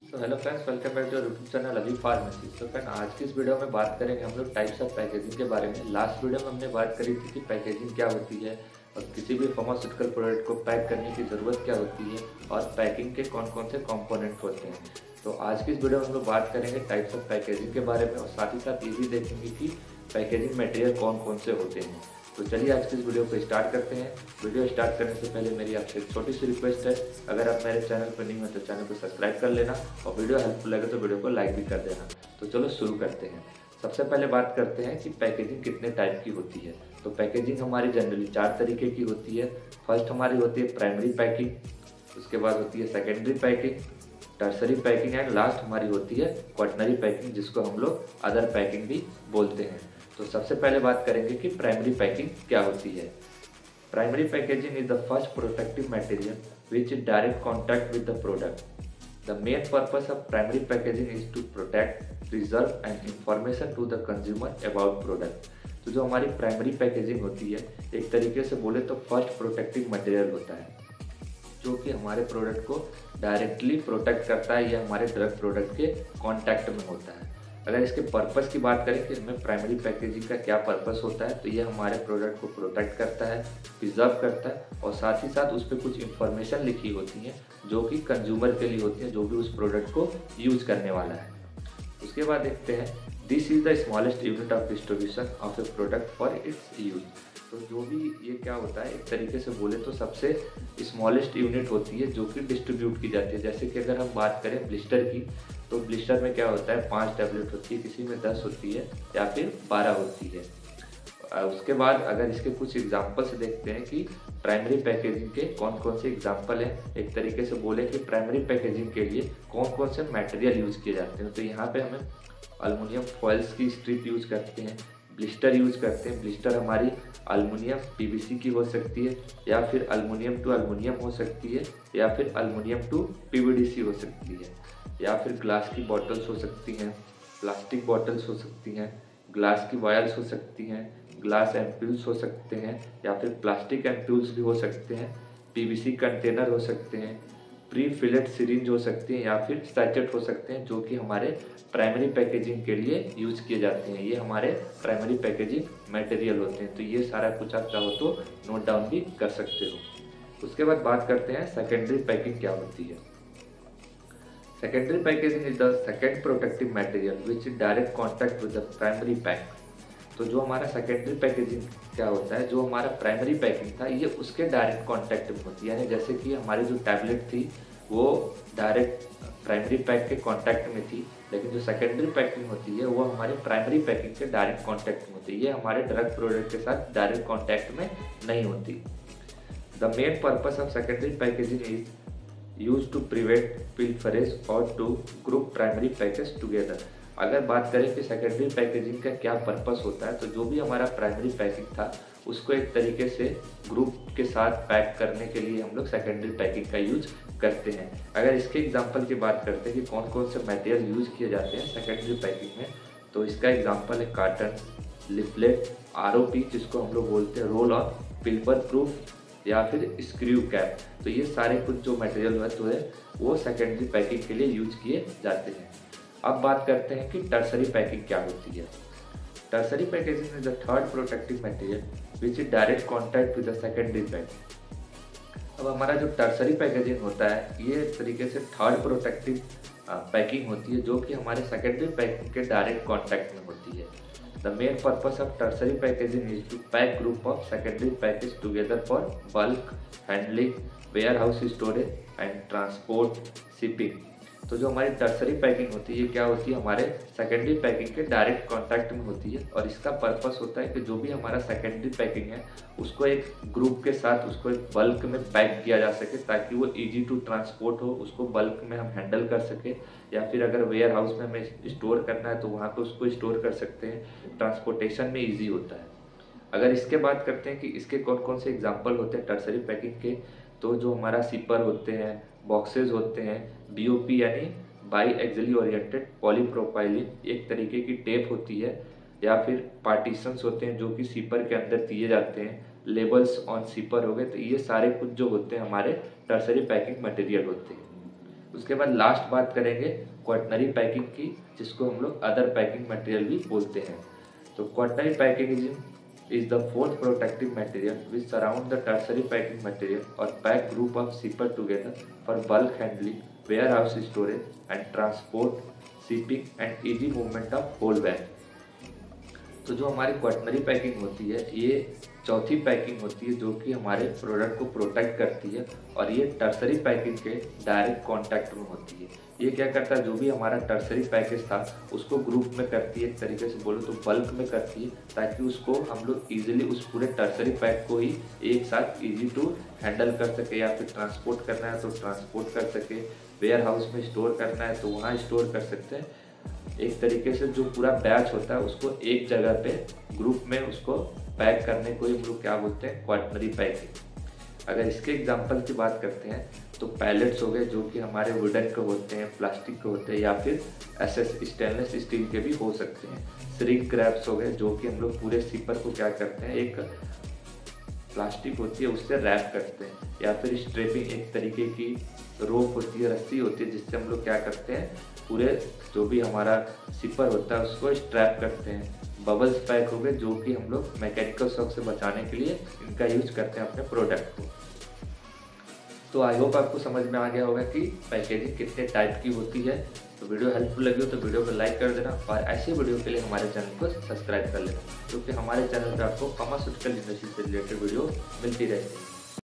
तो hello friends, welcome back to YouTube channel अभी pharmacy. तो फ्रेंड, आज की इस वीडियो में बात करेंगे हम लोग टाइप्स ऑफ पैकेजिंग के बारे में। लास्ट वीडियो में हमने बात करी थी कि पैकेजिंग क्या होती है और किसी भी फार्मास्यूटिकल प्रोडक्ट को पैक करने की ज़रूरत क्या होती है और पैकिंग के कौन कौन से कंपोनेंट होते हैं। तो आज की इस वीडियो में हम लोग बात करेंगे टाइप्स ऑफ पैकेजिंग के बारे में और साथ ही साथ ये भी देखेंगे कि पैकेजिंग मटेरियल कौन कौन से होते हैं। तो चलिए आज की इस वीडियो को स्टार्ट करते हैं। वीडियो स्टार्ट करने से पहले मेरी आपसे एक छोटी सी रिक्वेस्ट है, अगर आप मेरे चैनल पर नहीं हो तो चैनल को सब्सक्राइब कर लेना और वीडियो हेल्पफुल लगे तो वीडियो को लाइक भी कर देना। तो चलो शुरू करते हैं। सबसे पहले बात करते हैं कि पैकेजिंग कितने टाइप की होती है। तो पैकेजिंग हमारी जनरली 4 तरीके की होती है। फर्स्ट हमारी होती है प्राइमरी पैकिंग, उसके बाद होती है secondary packing, tertiary packing and last हमारी होती है क्वाटनरी पैकिंग, जिसको हम लोग अदर पैकिंग भी बोलते हैं। तो सबसे पहले बात करेंगे कि प्राइमरी पैकिंग क्या होती है। Primary packaging is the first protective material which in direct contact with the product. The main purpose of primary packaging is to protect, preserve and information to the consumer about product. तो जो हमारी primary packaging होती है, एक तरीके से बोले तो फर्स्ट प्रोटेक्टिव मटेरियल होता है, जो कि हमारे प्रोडक्ट को डायरेक्टली प्रोटेक्ट करता है या हमारे ड्रग प्रोडक्ट के कांटेक्ट में होता है। अगर इसके पर्पस की बात करें कि हमें प्राइमरी पैकेजिंग का क्या पर्पस होता है, तो ये हमारे प्रोडक्ट को प्रोटेक्ट करता है, प्रिजर्व करता है और साथ ही साथ उस पर कुछ इंफॉर्मेशन लिखी होती है जो कि कंज्यूमर के लिए होती है, जो भी उस प्रोडक्ट को यूज करने वाला है। उसके बाद देखते हैं, this is the smallest unit of distribution of A product for its use. तो जो भी ये क्या होता है, एक तरीके से बोले तो सबसे स्मॉलेस्ट यूनिट होती है जो कि डिस्ट्रीब्यूट की जाती है। जैसे कि अगर हम बात करें ब्लिस्टर की, तो ब्लिस्टर में क्या होता है, 5 टैबलेट होती है, किसी में 10 होती है या फिर 12 होती है। उसके बाद अगर इसके कुछ एग्जाम्पल्स देखते हैं कि प्राइमरी पैकेजिंग के कौन कौन से एग्जाम्पल हैं, एक तरीके से बोले कि प्राइमरी पैकेजिंग के लिए कौन कौन से मटेरियल यूज किए जाते हैं। तो यहाँ पे हमें अल्युमिनियम फॉइल्स की स्ट्रिप यूज करते हैं, ब्लिस्टर यूज करते हैं। ब्लिस्टर हमारी अल्युमिनियम पीवीसी की हो सकती है या फिर अल्युमिनियम टू अल्युमिनियम हो सकती है या फिर अल्युमिनियम टू पीवीडीसी हो सकती है या फिर ग्लास की बॉटल्स हो सकती हैं, प्लास्टिक बॉटल्स हो सकती हैं, ग्लास की वायर्स हो सकती हैं, ग्लास एम्प्यूल्स हो सकते हैं या फिर प्लास्टिक एम्प्यूल्स भी हो सकते हैं, पीवीसी कंटेनर हो सकते हैं, प्री फिलेट सिरिंज हो सकती हैं या फिर सैचेट हो सकते हैं, जो कि हमारे प्राइमरी पैकेजिंग के लिए यूज किए जाते हैं। ये हमारे प्राइमरी पैकेजिंग मटेरियल होते हैं। तो ये सारा कुछ आप चाहो तो नोट डाउन भी कर सकते हो। उसके बाद बात करते हैं सेकेंडरी पैकिंग क्या होती है। Secondary packaging is the second protective material which in direct contact with the primary pack. तो जो हमारा सेकेंडरी पैकेजिंग क्या होता है, जो हमारा प्राइमरी पैकिंग था ये उसके डायरेक्ट कांटेक्ट में होती है। यानी जैसे कि हमारी जो टैबलेट थी वो डायरेक्ट प्राइमरी पैक के कांटेक्ट में थी, लेकिन जो सेकेंडरी पैकिंग होती है वो हमारे प्राइमरी पैकिंग के डायरेक्ट कांटेक्ट में होती है। ये हमारे ड्रग प्रोडक्ट के साथ डायरेक्ट कांटेक्ट में नहीं होती। The main purpose of secondary packaging is use to prevent pilferage और to group primary package together. अगर बात करें कि सेकेंडरी पैकेजिंग का क्या पर्पस होता है, तो जो भी हमारा प्राइमरी पैकिंग था उसको एक तरीके से ग्रुप के साथ पैक करने के लिए हम लोग सेकेंडरी पैकिंग का यूज करते हैं। अगर इसके एग्जांपल की बात करते हैं कि कौन कौन से मटेरियल यूज किए जाते हैं सेकेंडरी पैकिंग में, तो इसका एग्जांपल है कार्टन, लिफलेट, आरओपी जिसको हम लोग बोलते हैं रोल ऑन, पेपर प्रूफ या फिर स्क्रू कैप। तो ये सारे कुछ जो मटेरियल होते हैं वो सेकेंडरी पैकिंग के लिए यूज किए जाते हैं। अब बात करते हैं कि टर्सरी पैकिंग क्या होती है। Tertiary packaging is the third protective material which is direct contact with the secondary packing. अब हमारा जो टर्सरी पैकेजिंग होता है ये तरीके से थर्ड प्रोटेक्टिव पैकिंग होती है, जो कि हमारे सेकेंडरी पैकिंग के डायरेक्ट कॉन्टैक्ट में होती है। The main purpose of tertiary packaging is to pack group of secondary package together for bulk handling, warehouse storage and transport shipping। तो जो हमारी टर्सरी पैकिंग होती है ये क्या होती है, हमारे सेकेंडरी पैकिंग के डायरेक्ट कांटेक्ट में होती है और इसका पर्पस होता है कि जो भी हमारा सेकेंडरी पैकिंग है उसको एक ग्रुप के साथ उसको एक बल्क में पैक किया जा सके, ताकि वो इजी टू ट्रांसपोर्ट हो, उसको बल्क में हम हैंडल कर सके या फिर अगर वेयर हाउस में हमें स्टोर करना है तो वहाँ पे उसको स्टोर कर सकते हैं, ट्रांसपोर्टेशन में ईजी होता है। अगर इसके बात करते हैं कि इसके कौन कौन से एग्जाम्पल होते हैं टर्सरी पैकिंग के, तो जो हमारा सिपर होते हैं, बॉक्सेस होते हैं, बीओपी यानी बाई एक्सियली ओरिएंटेड पॉलीप्रोपाइलिन एक तरीके की टेप होती है, या फिर पार्टीशंस होते हैं जो कि सिपर के अंदर दिए जाते हैं, लेबल्स ऑन सिपर हो गए। तो ये सारे कुछ जो होते हैं हमारे टर्सरी पैकिंग मटेरियल होते हैं। उसके बाद लास्ट बात करेंगे क्वाटनरी पैकिंग की, जिसको हम लोग अदर पैकिंग मटेरियल भी बोलते हैं। तो quaternary packaging is the fourth protective material which surround the tertiary packing material और pack group of shipper together for bulk handling, warehouse storage and transport, shipping and easy movement of whole bag. तो जो हमारी quaternary packing होती है, ये चौथी packing होती है जो कि हमारे प्रोडक्ट को प्रोटेक्ट करती है, और ये टर्सरी पैकिंग के डायरेक्ट कांटेक्ट में होती है। ये क्या करता है, जो भी हमारा टर्सरी पैकेज था उसको ग्रुप में करती है, एक तरीके से बोलो तो बल्क में करती है, ताकि उसको हम लोग ईजिली उस पूरे टर्सरी पैक को ही एक साथ ईजी टू हैंडल कर सके, या फिर ट्रांसपोर्ट करना है तो ट्रांसपोर्ट कर सके, वेयर हाउस में स्टोर करना है तो वहाँ स्टोर कर सकते हैं। एक तरीके से जो पूरा बैच होता है उसको एक जगह पे ग्रुप में उसको पैक करने को ही हम लोग क्या बोलते हैं, क्वाटनरी पैकिंग। अगर इसके एग्जांपल की बात करते हैं तो पैलेट्स हो गए जो कि हमारे वुडन के होते हैं, प्लास्टिक के होते हैं, या फिर स्टेनलेस स्टील के भी हो सकते हैं। श्रिंक रैप्स हो गए जो कि हम लोग पूरे सिपर को क्या करते हैं, एक प्लास्टिक होती है उससे रैप करते हैं, या फिर स्ट्रेपिंग एक तरीके की रोप होती है, रस्सी होती है, जिससे हम लोग क्या करते हैं, पूरे जो भी हमारा सिपर होता है उसको स्ट्रैप करते हैं। बबल्स पैक हो गए जो कि हम लोग मैकेनिकल शॉक से बचाने के लिए इनका यूज करते हैं अपने प्रोडक्ट को। तो आई होप आपको समझ में आ गया होगा कि पैकेजिंग कितने टाइप की होती है। तो वीडियो हेल्पफुल लगी हो तो वीडियो को लाइक कर देना, और ऐसे वीडियो के लिए हमारे चैनल को सब्सक्राइब कर लेना, क्योंकि हमारे चैनल पर आपको फार्मास्यूटिकल इंडस्ट्री से रिलेटेड वीडियो मिलती रहती है।